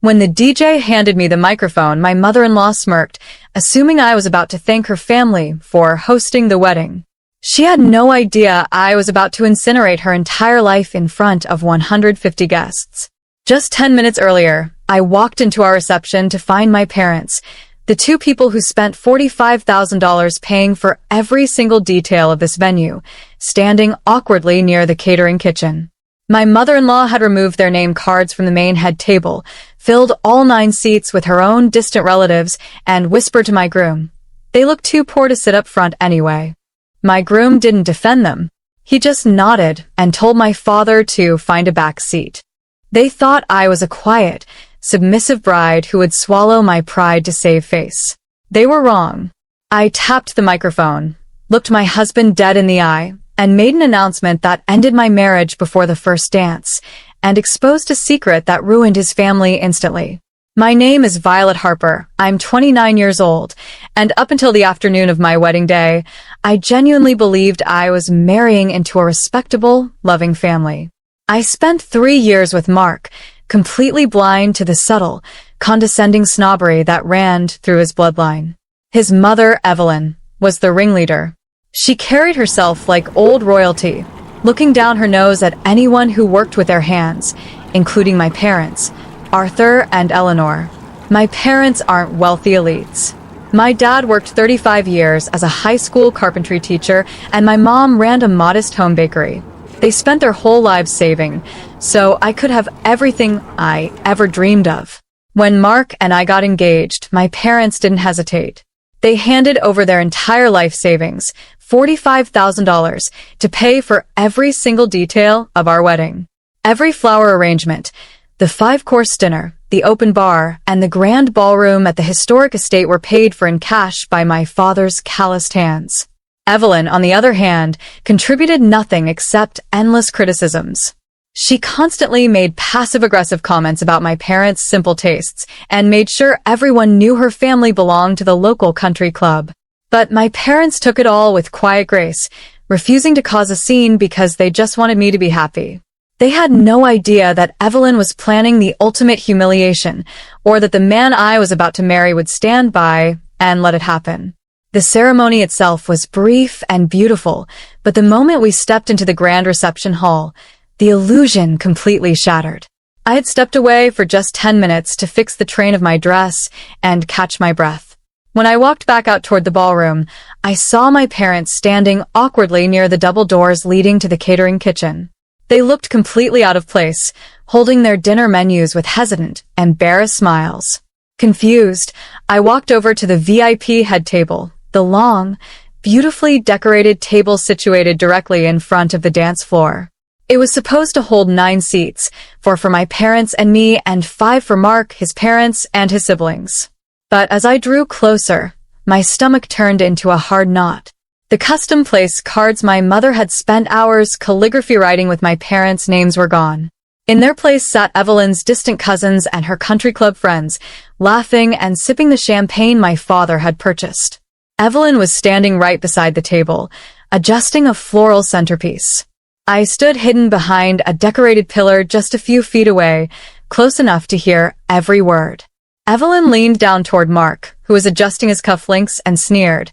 When the DJ handed me the microphone, my mother-in-law smirked, assuming I was about to thank her family for hosting the wedding. She had no idea I was about to incinerate her entire life in front of 150 guests. Just 10 minutes earlier, I walked into our reception to find my parents, the two people who spent $45,000 paying for every single detail of this venue, standing awkwardly near the catering kitchen. My mother-in-law had removed their name cards from the main head table, filled all 9 seats with her own distant relatives, and whispered to my groom. They looked too poor to sit up front anyway. My groom didn't defend them. He just nodded and told my father to find a back seat. They thought I was a quiet, submissive bride who would swallow my pride to save face. They were wrong. I tapped the microphone, looked my husband dead in the eye, and made an announcement that ended my marriage before the first dance, and exposed a secret that ruined his family instantly. My name is Violet Harper. I'm 29 years old, and up until the afternoon of my wedding day, I genuinely believed I was marrying into a respectable, loving family. I spent 3 years with Mark, completely blind to the subtle, condescending snobbery that ran through his bloodline. His mother, Evelyn, was the ringleader. She carried herself like old royalty, looking down her nose at anyone who worked with their hands, including my parents, Arthur and Eleanor. My parents aren't wealthy elites. My dad worked 35 years as a high school carpentry teacher, and my mom ran a modest home bakery. They spent their whole lives saving, so I could have everything I ever dreamed of. When Mark and I got engaged, my parents didn't hesitate. They handed over their entire life savings, $45,000, to pay for every single detail of our wedding. Every flower arrangement, the 5-course dinner, the open bar, and the grand ballroom at the historic estate were paid for in cash by my father's calloused hands. Evelyn, on the other hand, contributed nothing except endless criticisms. She constantly made passive-aggressive comments about my parents' simple tastes and made sure everyone knew her family belonged to the local country club. But my parents took it all with quiet grace, refusing to cause a scene because they just wanted me to be happy. They had no idea that Evelyn was planning the ultimate humiliation, or that the man I was about to marry would stand by and let it happen. The ceremony itself was brief and beautiful, but the moment we stepped into the grand reception hall, the illusion completely shattered. I had stepped away for just 10 minutes to fix the train of my dress and catch my breath. When I walked back out toward the ballroom, I saw my parents standing awkwardly near the double doors leading to the catering kitchen. They looked completely out of place, holding their dinner menus with hesitant, embarrassed smiles. Confused, I walked over to the VIP head table, the long, beautifully decorated table situated directly in front of the dance floor. It was supposed to hold 9 seats, 4 for my parents and me, and 5 for Mark, his parents, and his siblings. But as I drew closer, my stomach turned into a hard knot. The custom place cards my mother had spent hours calligraphy writing with my parents' names were gone. In their place sat Evelyn's distant cousins and her country club friends, laughing and sipping the champagne my father had purchased. Evelyn was standing right beside the table, adjusting a floral centerpiece. I stood hidden behind a decorated pillar just a few feet away, close enough to hear every word. Evelyn leaned down toward Mark, who was adjusting his cufflinks, and sneered,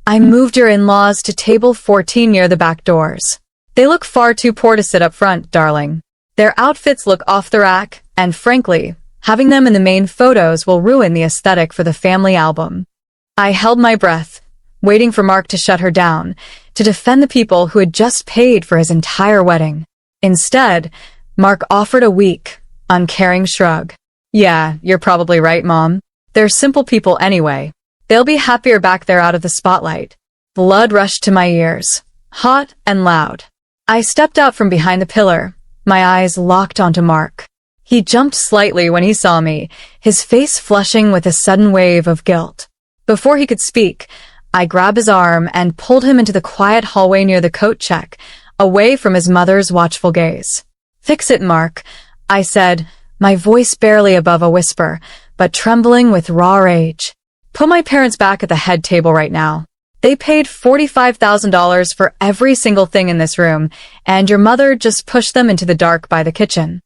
"I moved your in-laws to table 14 near the back doors. They look far too poor to sit up front, darling. Their outfits look off the rack, and frankly, having them in the main photos will ruin the aesthetic for the family album." I held my breath, waiting for Mark to shut her down, to defend the people who had just paid for his entire wedding. Instead, Mark offered a weak, uncaring shrug. "Yeah, you're probably right, Mom. They're simple people anyway. They'll be happier back there out of the spotlight." Blood rushed to my ears, hot and loud. I stepped out from behind the pillar, my eyes locked onto Mark. He jumped slightly when he saw me, his face flushing with a sudden wave of guilt. Before he could speak, I grabbed his arm and pulled him into the quiet hallway near the coat check, away from his mother's watchful gaze. "Fix it, Mark," I said, my voice barely above a whisper, but trembling with raw rage. "Put my parents back at the head table right now. They paid $45,000 for every single thing in this room, and your mother just pushed them into the dark by the kitchen."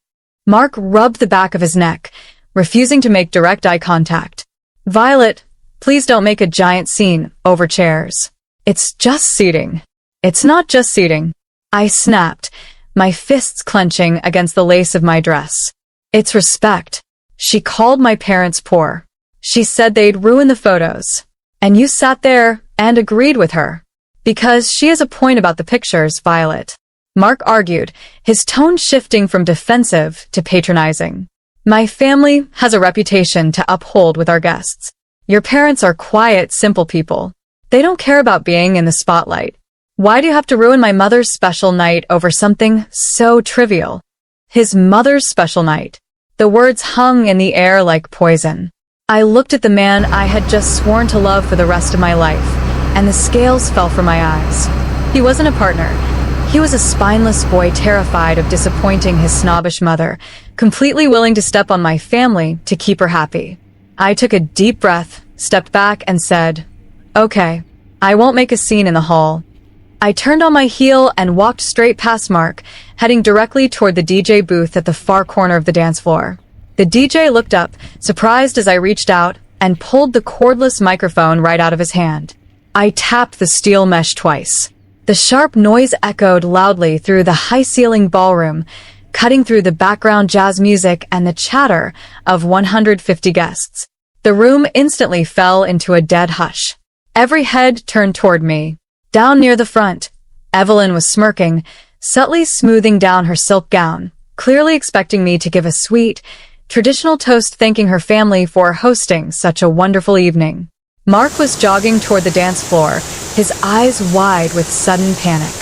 Mark rubbed the back of his neck, refusing to make direct eye contact. "Violet, please don't make a giant scene over chairs. It's just seating." "It's not just seating," I snapped, my fists clenching against the lace of my dress. "It's respect." She called my parents poor. She said they'd ruin the photos. And you sat there and agreed with her. "Because she has a point about the pictures, Violet," Mark argued, his tone shifting from defensive to patronizing. "My family has a reputation to uphold with our guests. Your parents are quiet, simple people. They don't care about being in the spotlight. Why do you have to ruin my mother's special night over something so trivial?" His mother's special night. The words hung in the air like poison. I looked at the man I had just sworn to love for the rest of my life, and the scales fell from my eyes. He wasn't a partner. He was a spineless boy terrified of disappointing his snobbish mother, completely willing to step on my family to keep her happy. I took a deep breath, stepped back, and said, "Okay, I won't make a scene in the hall." I turned on my heel and walked straight past Mark, heading directly toward the DJ booth at the far corner of the dance floor. The DJ looked up, surprised as I reached out, and pulled the cordless microphone right out of his hand. I tapped the steel mesh twice. The sharp noise echoed loudly through the high-ceiling ballroom, cutting through the background jazz music and the chatter of 150 guests. The room instantly fell into a dead hush. Every head turned toward me. Down near the front, Evelyn was smirking, subtly smoothing down her silk gown, clearly expecting me to give a sweet, traditional toast thanking her family for hosting such a wonderful evening. Mark was jogging toward the dance floor, his eyes wide with sudden panic.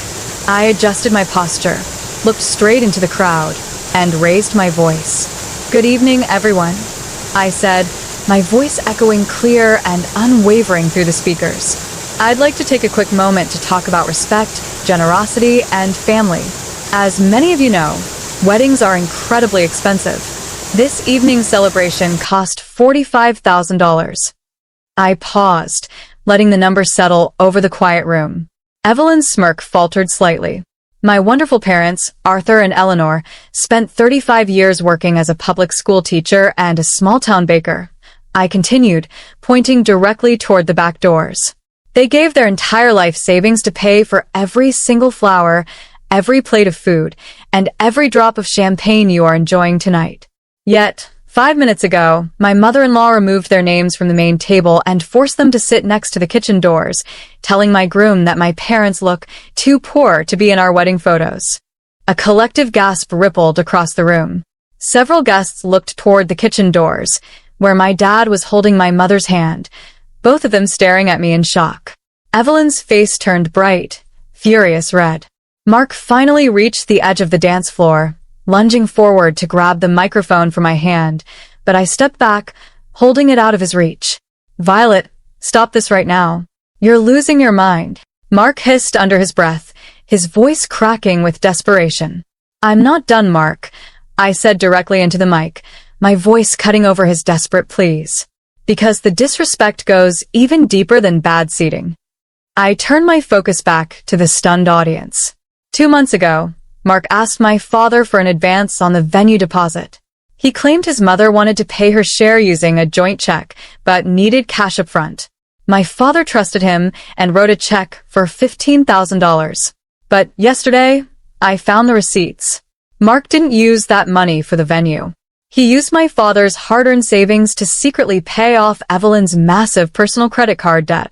I adjusted my posture, looked straight into the crowd, and raised my voice. "Good evening, everyone," I said, my voice echoing clear and unwavering through the speakers. "I'd like to take a quick moment to talk about respect, generosity, and family. As many of you know, weddings are incredibly expensive. This evening's celebration cost $45,000. I paused, letting the number settle over the quiet room. Evelyn's smirk faltered slightly. "My wonderful parents, Arthur and Eleanor, spent 35 years working as a public school teacher and a small-town baker," I continued, pointing directly toward the back doors. "They gave their entire life savings to pay for every single flower, every plate of food, and every drop of champagne you are enjoying tonight. Yet, 5 minutes ago, my mother-in-law removed their names from the main table and forced them to sit next to the kitchen doors, telling my groom that my parents look too poor to be in our wedding photos." A collective gasp rippled across the room. Several guests looked toward the kitchen doors, where my dad was holding my mother's hand, both of them staring at me in shock. Evelyn's face turned bright, furious red. Mark finally reached the edge of the dance floor, lunging forward to grab the microphone from my hand, but I stepped back, holding it out of his reach. "Violet, stop this right now. You're losing your mind," Mark hissed under his breath, his voice cracking with desperation. "I'm not done, Mark," I said directly into the mic, my voice cutting over his desperate pleas. "Because the disrespect goes even deeper than bad seating." I turned my focus back to the stunned audience. 2 months ago, Mark asked my father for an advance on the venue deposit. He claimed his mother wanted to pay her share using a joint check, but needed cash up front. My father trusted him and wrote a check for $15,000. But yesterday, I found the receipts. Mark didn't use that money for the venue. He used my father's hard-earned savings to secretly pay off Evelyn's massive personal credit card debt.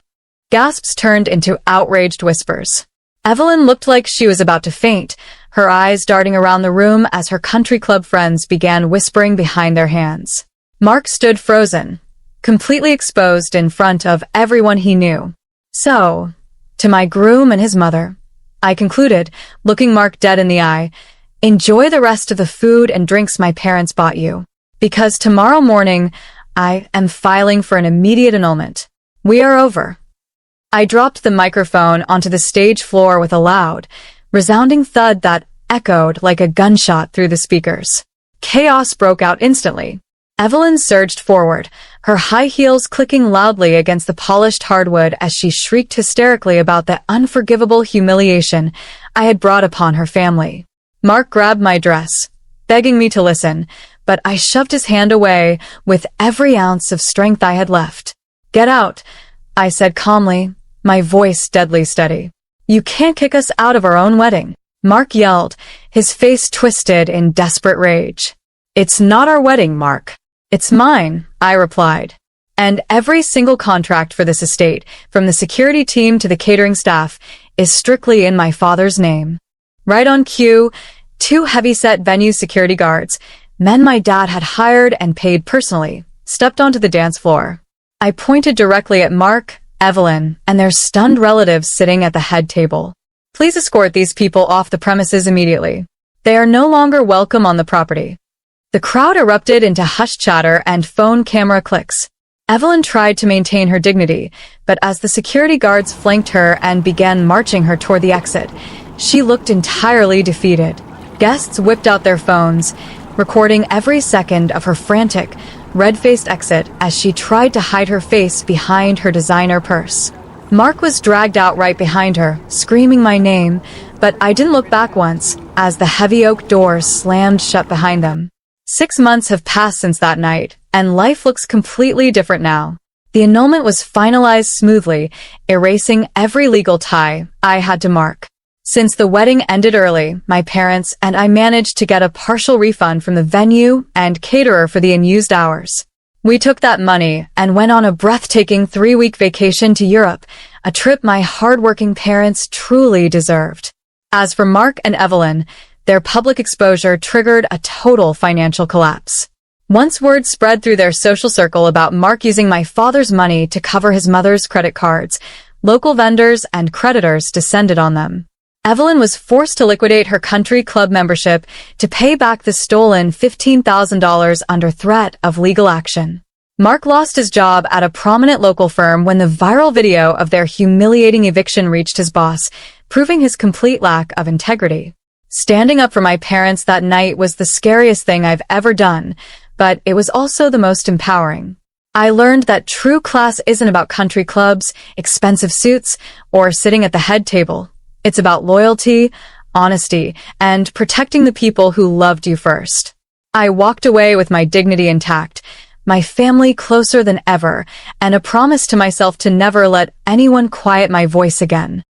Gasps turned into outraged whispers. Evelyn looked like she was about to faint, her eyes darting around the room as her country club friends began whispering behind their hands. Mark stood frozen, completely exposed in front of everyone he knew. "So, to my groom and his mother," I concluded, looking Mark dead in the eye, "enjoy the rest of the food and drinks my parents bought you. Because tomorrow morning, I am filing for an immediate annulment. We are over." I dropped the microphone onto the stage floor with a loud, resounding thud that echoed like a gunshot through the speakers. Chaos broke out instantly. Evelyn surged forward, her high heels clicking loudly against the polished hardwood as she shrieked hysterically about the unforgivable humiliation I had brought upon her family. Mark grabbed my dress, begging me to listen, but I shoved his hand away with every ounce of strength I had left. "Get out," I said calmly, my voice deadly steady. "You can't kick us out of our own wedding," Mark yelled, his face twisted in desperate rage. "It's not our wedding, Mark. It's mine," I replied. "And every single contract for this estate, from the security team to the catering staff, is strictly in my father's name." Right on cue, two heavy-set venue security guards, men my dad had hired and paid personally, stepped onto the dance floor. I pointed directly at Mark, Evelyn, and their stunned relatives sitting at the head table. "Please escort these people off the premises immediately. They are no longer welcome on the property." The crowd erupted into hushed chatter and phone camera clicks. Evelyn tried to maintain her dignity, but as the security guards flanked her and began marching her toward the exit, she looked entirely defeated. Guests whipped out their phones, recording every second of her frantic, red-faced exit as she tried to hide her face behind her designer purse. Mark was dragged out right behind her, screaming my name, but I didn't look back once as the heavy oak doors slammed shut behind them. 6 months have passed since that night, and life looks completely different now. The annulment was finalized smoothly, erasing every legal tie I had to Mark. Since the wedding ended early, my parents and I managed to get a partial refund from the venue and caterer for the unused hours. We took that money and went on a breathtaking 3-week vacation to Europe, a trip my hardworking parents truly deserved. As for Mark and Evelyn, their public exposure triggered a total financial collapse. Once word spread through their social circle about Mark using my father's money to cover his mother's credit cards, local vendors and creditors descended on them. Evelyn was forced to liquidate her country club membership to pay back the stolen $15,000 under threat of legal action. Mark lost his job at a prominent local firm when the viral video of their humiliating eviction reached his boss, proving his complete lack of integrity. Standing up for my parents that night was the scariest thing I've ever done, but it was also the most empowering. I learned that true class isn't about country clubs, expensive suits, or sitting at the head table. It's about loyalty, honesty, and protecting the people who loved you first. I walked away with my dignity intact, my family closer than ever, and a promise to myself to never let anyone quiet my voice again.